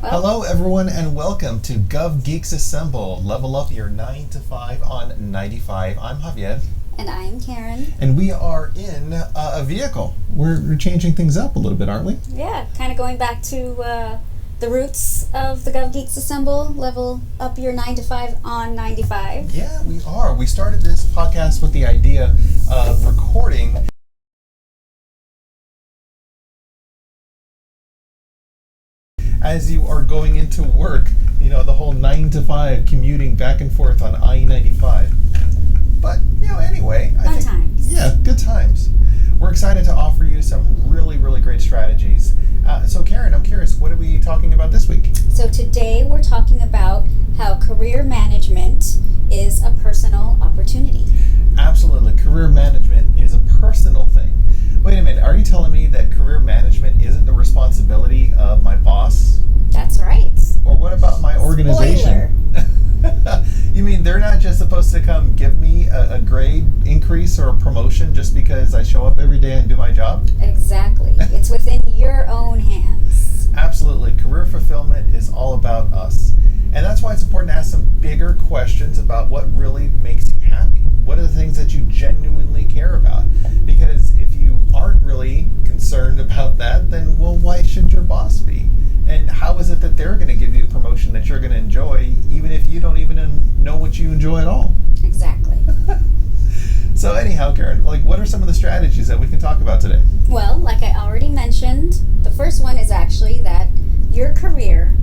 Hello, everyone, and welcome to Gov Geeks Assemble. Level up your 9 to 5 on 95. I'm Javier. And I'm Karen. And we are in a vehicle. We're changing things up a little bit, aren't we? Yeah, kind of going back to the roots of the Gov Geeks Assemble. Level up your 9 to 5 on 95. Yeah, we are. We started this podcast with the idea of recording as you are going into work, the whole 9 to 5 commuting back and forth on I-95. But, anyway. Fun times. Yeah, good times. We're excited to offer you some really, really great strategies. So, Karen, I'm curious, what are we talking about this week? So today we're talking about how career management is a personal opportunity. Absolutely. Career management is a personal thing. Wait a minute. Are you telling me that career management isn't the responsibility of my boss? That's right. Or what about my organization? Spoiler. You mean they're not just supposed to come give me a grade increase or a promotion just because I show up every day and do my job? Exactly. It's within your own hands. Absolutely. Career fulfillment is all about us. And that's why it's important to ask some bigger questions about what really makes you happy. What are the things that you genuinely care about? Because if you aren't really concerned about that, then, why should your boss be? And how is it that they're going to give you a promotion that you're going to enjoy, even if you don't even know what you enjoy at all? Exactly. So anyhow, Karen, what are some of the strategies that we can talk about today? Well, like I already mentioned, the first one is actually that your career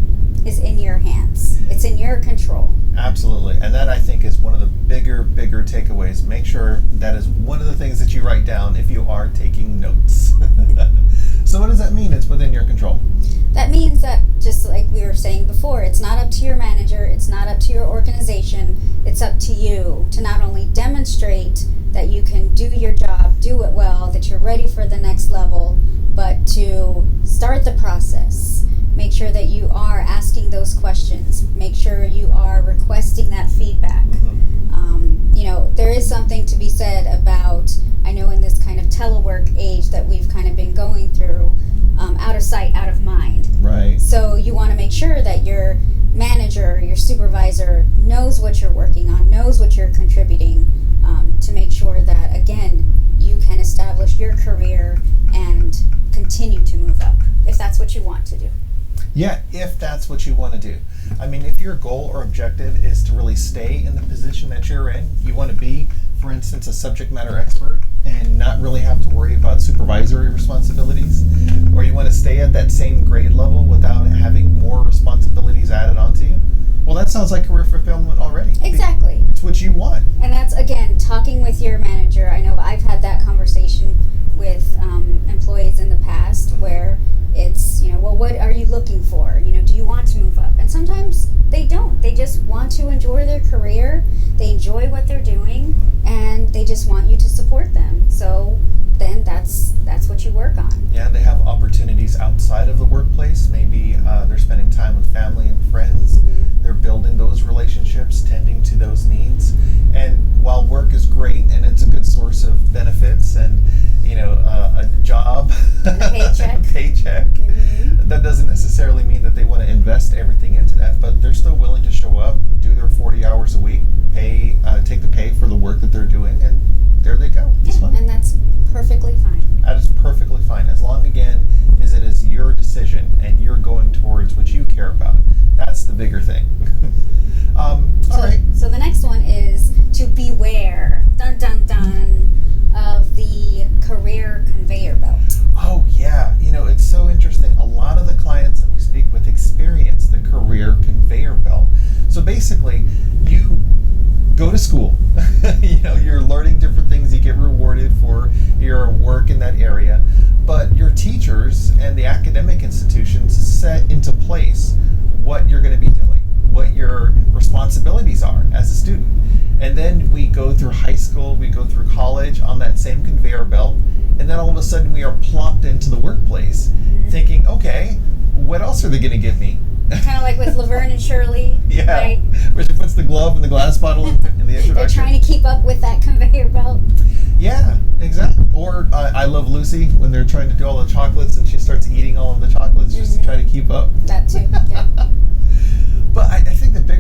is in your hands. It's in your control. Absolutely. And that, I think, is one of the bigger takeaways. Make sure that is one of the things that you write down if you are taking notes. So what does that mean, it's within your control? That means that, just like we were saying before, it's not up to your manager, it's not up to your organization, it's up to you to not only demonstrate that you can do your job, do it well, that you're ready for the next level, but to start the process. Make sure that you are asking those questions. Make sure you are requesting that feedback. Mm-hmm. There is something to be said about, I know in this kind of telework age that we've kind of been going through, out of sight, out of mind. Right. So you want to make sure that your manager, your supervisor knows what you're working on, knows what you're contributing, to make sure that, again, you can establish your career and continue to move up, if that's what you want to do. Yeah, if that's what you want to do. I mean, if your goal or objective is to really stay in the position that you're in, you want to be, for instance, a subject matter expert and not really have to worry about supervisory responsibilities, or you want to stay at that same grade level without having more responsibilities added onto you, well, that sounds like career fulfillment already. Exactly. It's what you want. And that's, again, talking with your manager. I know I've had that conversation with employees in the past where it's, what are you looking for? Do you want to move up? And sometimes they don't. They just want to enjoy their career. They enjoy what they're doing, and they just want you to support them. So then that's what you work on. Yeah, they have opportunities outside of the workplace. Maybe they're spending time with family and friends. Mm-hmm. They're building those relationships, tending to those needs. And while work is great and it's a good source of benefits and a job, and a paycheck, mm-hmm. That doesn't necessarily mean that they want to invest everything into that, but they're still willing to show up, do their 40 hours a week, take the pay for the work that they're doing, and there they go. It's fun. And that's perfectly fine. That is perfectly fine, as long, again, as it is your decision and you're going towards what you care about. That's the bigger thing. All right. So the next one is to beware, dun dun dun, of the career conveyor belt. Oh yeah, it's so interesting. A lot of the clients that we speak with experience the career conveyor belt. So basically, you go to school. You're learning different things. You get rewarded for your work in that area. But your teachers and the academic institutions set into place what you're going to be doing, what your responsibilities are as a student. And then we go through high school, we go through college on that same conveyor belt, and then all of a sudden we are plopped into the workplace, Mm-hmm. thinking, okay, what else are they going to give me? Kind of like with Laverne and Shirley, Yeah, right? where she puts the glove in the glass bottle in the introduction. They're trying to keep up with that conveyor belt. Yeah, exactly. Or I Love Lucy, when they're trying to do all the chocolates and she starts eating all of the chocolates just to try to keep up. That too, yeah.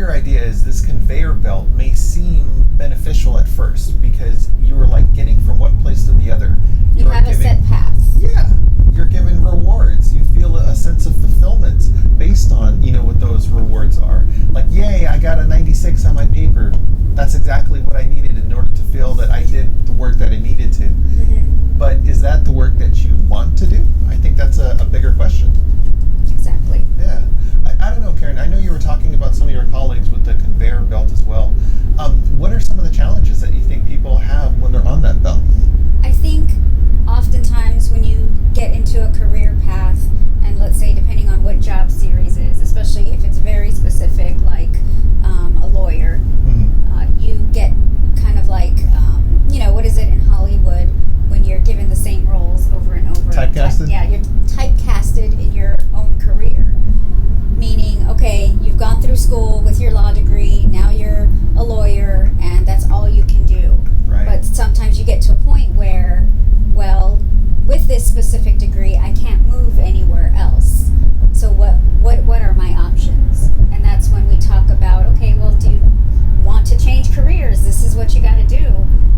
bigger idea is this conveyor belt may seem beneficial at first because you were like getting from one place to the other. You You're have a set path. Yeah, you're given rewards. You feel a sense of fulfillment based on, what those rewards are. Like, yay, I got a 96 on my paper. That's exactly what I needed in order to feel that I did the work that I needed to. Mm-hmm. But is that the work that you want to do? I think that's a bigger question. Exactly. Yeah. I don't know, Karen. I know you were talking about some of your colleagues with the conveyor belt as well. What are some of the challenges that you think people have when they're on that belt? I think oftentimes when you get into a career path, and let's say depending on what job series is, especially if it's very specific, like a lawyer, you get kind of like, what is it in Hollywood when you're given the same roles over and over? Typecasted? Yeah, you're typecasted in your own career. Meaning, okay, you've gone through school with your law degree, now you're a lawyer, and that's all you can do. Right. But sometimes you get to a point where, well, with this specific degree, I can't move anywhere else. So what are my options? And that's when we talk about, okay, well, do you want to change careers? This is what you got to do.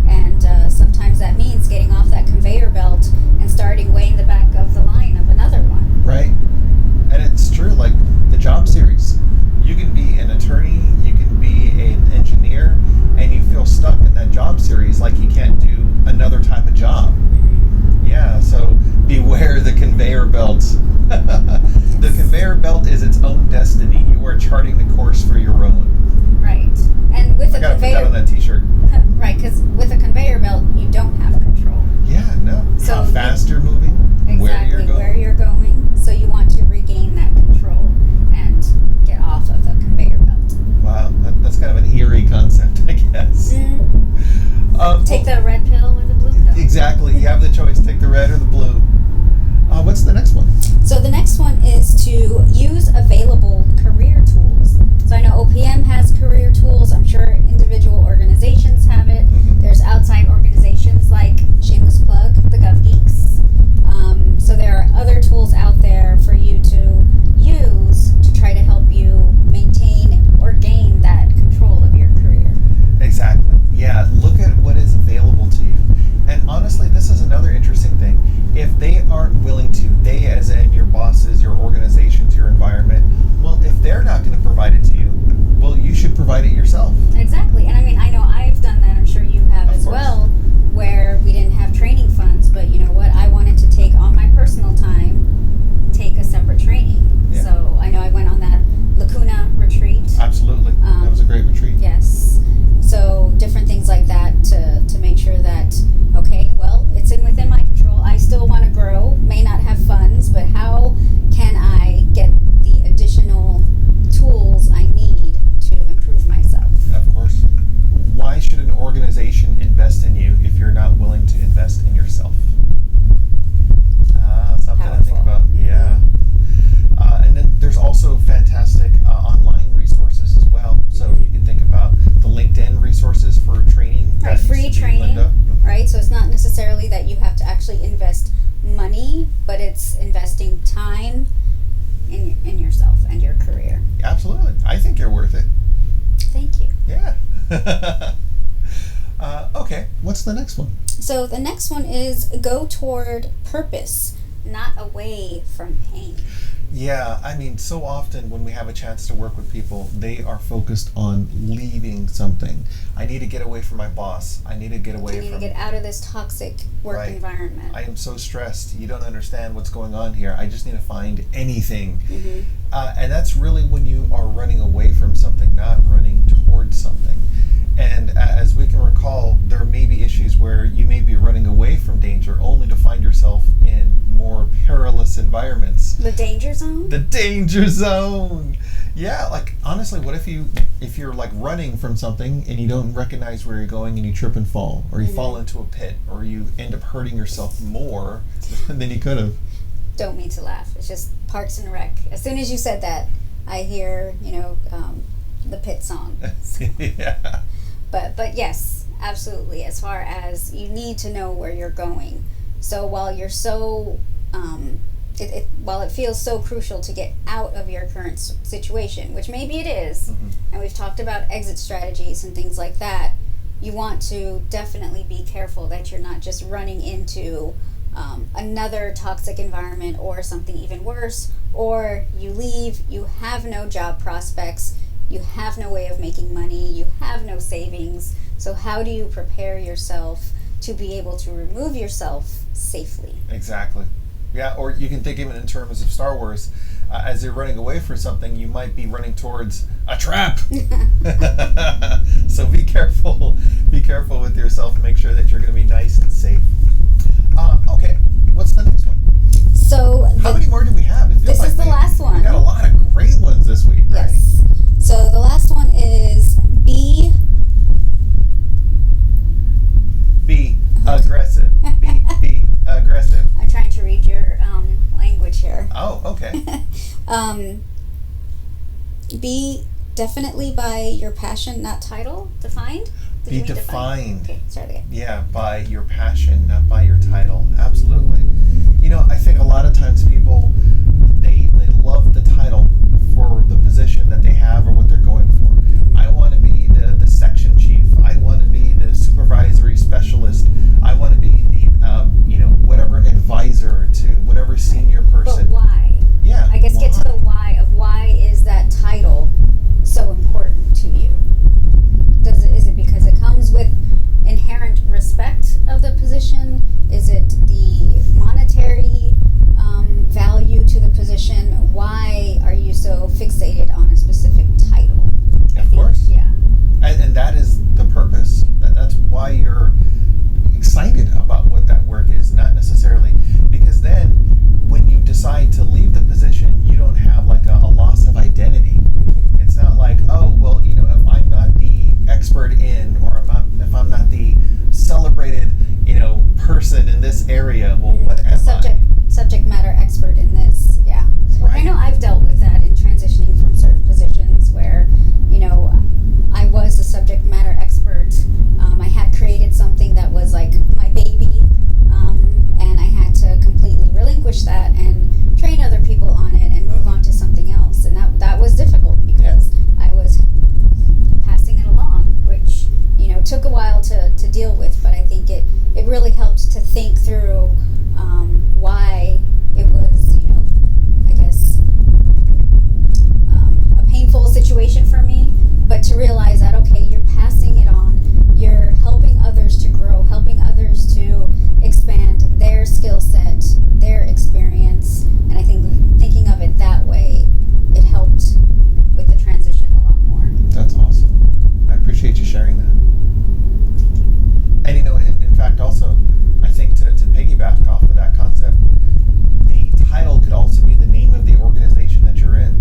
And sometimes that means getting off that conveyor belt and starting way in the back of the line of another one. Right. And it's true, like the job series. You can be an attorney, you can be an engineer, and you feel stuck in that job series like you can't do another type of job. Yeah, so beware the conveyor belt. The conveyor belt is its own destiny. You are charting the course for your own. Right. And with I gotta put that on that t-shirt. Right, because with a conveyor belt, you don't have control. Yeah, no. So how fast you're moving, exactly, where you're going. So you want to regain that control and get off of the conveyor belt. Wow, that's kind of an eerie concept, I guess. Take the red pill or the blue pill. Exactly. You have the choice. Take the red or the blue. What's the next one? So the next one is to use available career tools. So I know OPM has career tools. I'm sure individual organizations have it. Mm-hmm. There's outside organizations like, shameless plug, the GovGeeks. So there are other tools out there for you to use to try to help you maintain or gain that control of your career. Exactly. Yeah, look at what is available to you. And honestly, this is another interesting thing. If they aren't willing to, they as in your bosses, your organizations, your environment, well, if they're not going to provide it to you, well, you should provide it yourself. Exactly. And I mean, I know I've done that. I'm sure you have as well, where we didn't have training funds, but you know what? I wanted to take on my personal time, take a separate training. Yeah. So I know I went on that Lacuna retreat. Absolutely. That was a great retreat. Yes. So different things like that to make sure that, okay, well, it's within my control. I still want to grow, may not have funds, but how can I get the additional tools I need to improve myself? Of course. Why should an organization invest in you if you're not willing to invest in yourself? Something Powerful. to think about. Mm-hmm. Yeah. And then there's also fantastic online resources as well. So you can think about the LinkedIn resources for training. Right, free training, right? So it's not necessarily that you have to actually invest money, but it's investing time in yourself and your career. Absolutely. I think you're worth it. Thank you. Yeah. Okay, what's the next one? So the next one is go toward purpose, not away from pain. Yeah, I mean, so often when we have a chance to work with people, they are focused on leaving something. I need to get away from my boss. I need to get away I need from... to get out of this toxic work environment. I am so stressed. You don't understand what's going on here. I just need to find anything. Mm-hmm. And that's really when you are running away from something, not running towards something. And as we can recall, there may be issues where you may be running away from danger only to find yourself in more perilous environments. The danger zone? The danger zone. Yeah, like honestly, what if you're like running from something and you don't recognize where you're going and you trip and fall, or you fall into a pit, or you end up hurting yourself more than you could have. Don't mean to laugh. It's just Parks and Rec. As soon as you said that, I hear, the pit song. So. Yeah. But yes, absolutely. As far as you need to know where you're going. So while you're so while it feels so crucial to get out of your current situation, which maybe it is, and we've talked about exit strategies and things like that, you want to definitely be careful that you're not just running into another toxic environment or something even worse, or you leave, you have no job prospects, you have no way of making money, you have no savings. So how do you prepare yourself to be able to remove yourself safely? Exactly. Yeah, or you can think of it in terms of Star Wars. As you're running away from something, you might be running towards a trap. So be careful. Be careful with yourself and make sure that you're going to be nice and safe. Okay, what's the next one? So how many more do we have? It feels this is the last one. We got a lot of great ones this week, right? Yes. So the last one is be aggressive. Be aggressive. I'm trying to read your language here. Oh, okay. Be definitely by your passion, not title. Defined? Did Be you mean defined. Okay, start again. Yeah, by your passion, not by your title. Absolutely. You know, I think a lot of times people, they love the title for the position that they have or what they're going for. I want to be the section chief. I want to be the supervisory specialist. I want to be the, whatever advisor to whatever senior person. But why? Yeah. I guess get to the why of why is that title so important to you? Is it because it comes with inherent respect of the position? Is it the monetary value to the position? Why are you so fixated on a specific title? Of course. Yeah. And that is the purpose. That's why you're excited about what that work is, not necessarily because then when you decide to leave the position, you don't have like a loss of identity. It's not like, oh, well, if I'm not the expert in, or if I'm not the celebrated, person in this area, well, what am Subject matter expert in this, yeah. Right. I know I've dealt with that in transitioning from certain positions where, I was a subject matter expert. I had created something that was like my baby, and I had to completely relinquish that and train other people on it and move on to something else. And that was difficult because I was passing it along, which, took a while to deal with, but I think it really helped to think through why it was, I guess, a painful situation for me, but to realize that, okay, you're passing it on, you're helping others to grow, helping others to expand their skill set, their experience, and I think thinking of it that way, it helped with the transition a lot more. That's awesome. I appreciate you sharing that. And in fact, also, I think to piggyback off of that concept, the title could also be the name of the organization that you're in.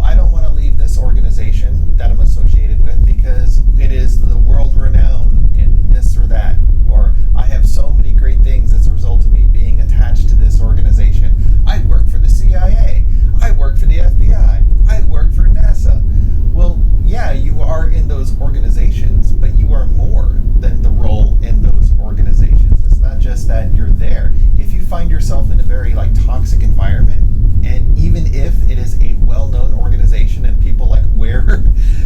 I don't want to leave this organization that I'm associated with because it is the world renowned in this or that, or I have so many great things as a result of me being attached to this organization. I work for the CIA. I work for the FBI. I work for NASA. Well, yeah, you are in those organizations, but you are more than the role in those organizations. It's not just that you're there. If you find yourself in a very toxic environment, and even if it is a well-known organization and people wear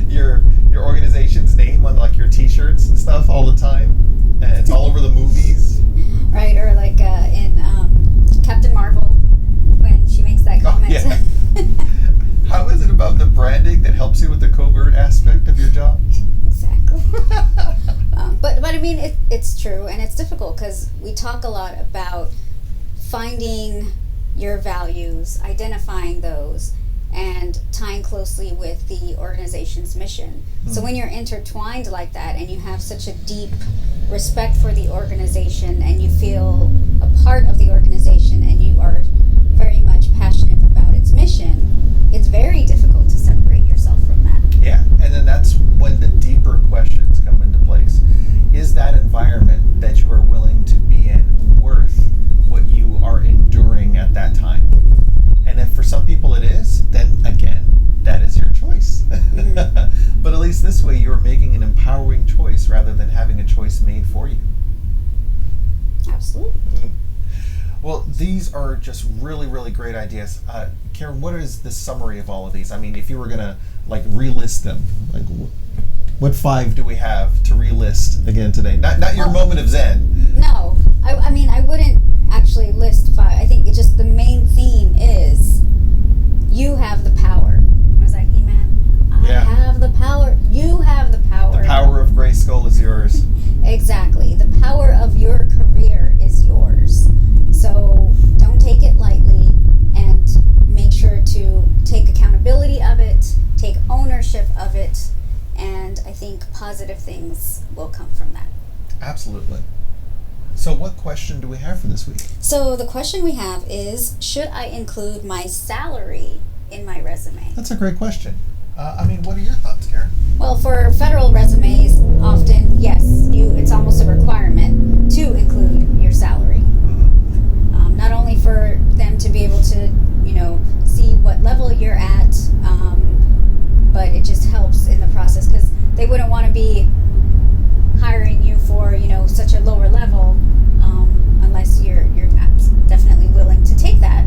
your organization's name on your t-shirts and stuff all the time, and it's all over the movies. Right, or in Captain Marvel when she makes that comment. Oh, yeah. How is it about the branding that helps you with the covert aspect of your job? Exactly. But I mean, it's true, and it's difficult because we talk a lot about finding your values, identifying those, and tying closely with the organization's mission. So when you're intertwined like that and you have such a deep respect for the organization and you feel a part of the organization and you are very much passionate about its mission, it's very difficult to separate yourself from that. Yeah, and then that's when the deeper questions come into place. Is that environment that you are willing to be in worth what you are enduring at that time? And if for some people it is, then again, that is your choice. But at least this way you're making an empowering choice rather than having a choice made for you. Absolutely. Well, these are just really, really great ideas. Karen, what is the summary of all of these? I mean, if you were gonna like relist them, like what 5 do we have to relist again today? Not your moment of zen. No, I mean, I wouldn't actually list 5. I think it's just the main theme is you have the power. Was that He-Man? I have the power. You have the power. The power of Grayskull is yours. Exactly. The power of your career is yours. So don't take it lightly, and make sure to take accountability of it, take ownership of it, and I think positive things will come from that. Absolutely. So what question do we have for this week? So the question we have is, should I include my salary in my resume? That's a great question. I mean, what are your thoughts, Karen? Well, for federal resumes, often, yes, it's almost a requirement to include your salary. Not only for them to be able to, see what level you're at, but it just helps in the process, because they wouldn't want to be hiring you for, such a lower level, unless you're definitely willing to take that.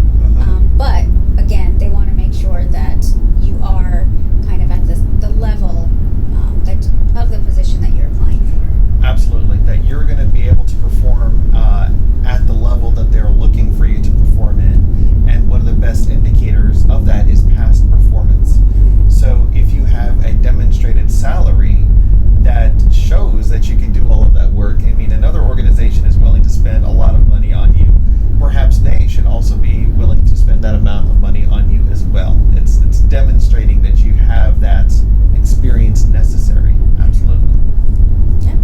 But again, they want to make sure that you are kind of at the level of the position that you're applying for. Absolutely. That you're going to be able to perform at the level that they're looking for you to perform in. And one of the best indicators of that is past performance. So if you have a demonstrated salary that shows that you can do all of that work, I mean, another organization is willing to spend a lot of money on you, perhaps they should also be willing to spend that amount of money on you as well. It's demonstrating that you have that experience necessary. Absolutely. Yeah.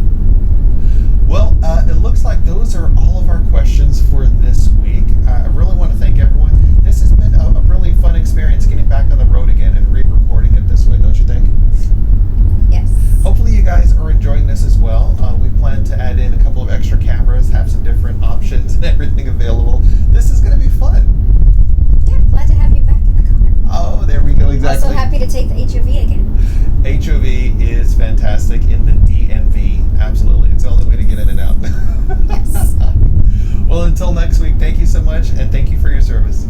Well, it looks like those are all of our questions for this week. I really want to thank everyone. This has been a really fun experience getting back on the road again and re-recording it this way, don't you think? Yes. Hopefully you guys are enjoying this as well. We plan to add in a couple of extra cameras, have some different options and everything available. This is going to be fun. Yeah, glad to have you back in the car. Oh, there we go, exactly. Also happy to take the HOV again. HOV is fantastic in the DMV. Absolutely. It's the only way to get in and out. Yes. Well, until next week, thank you so much, and thank you for your service.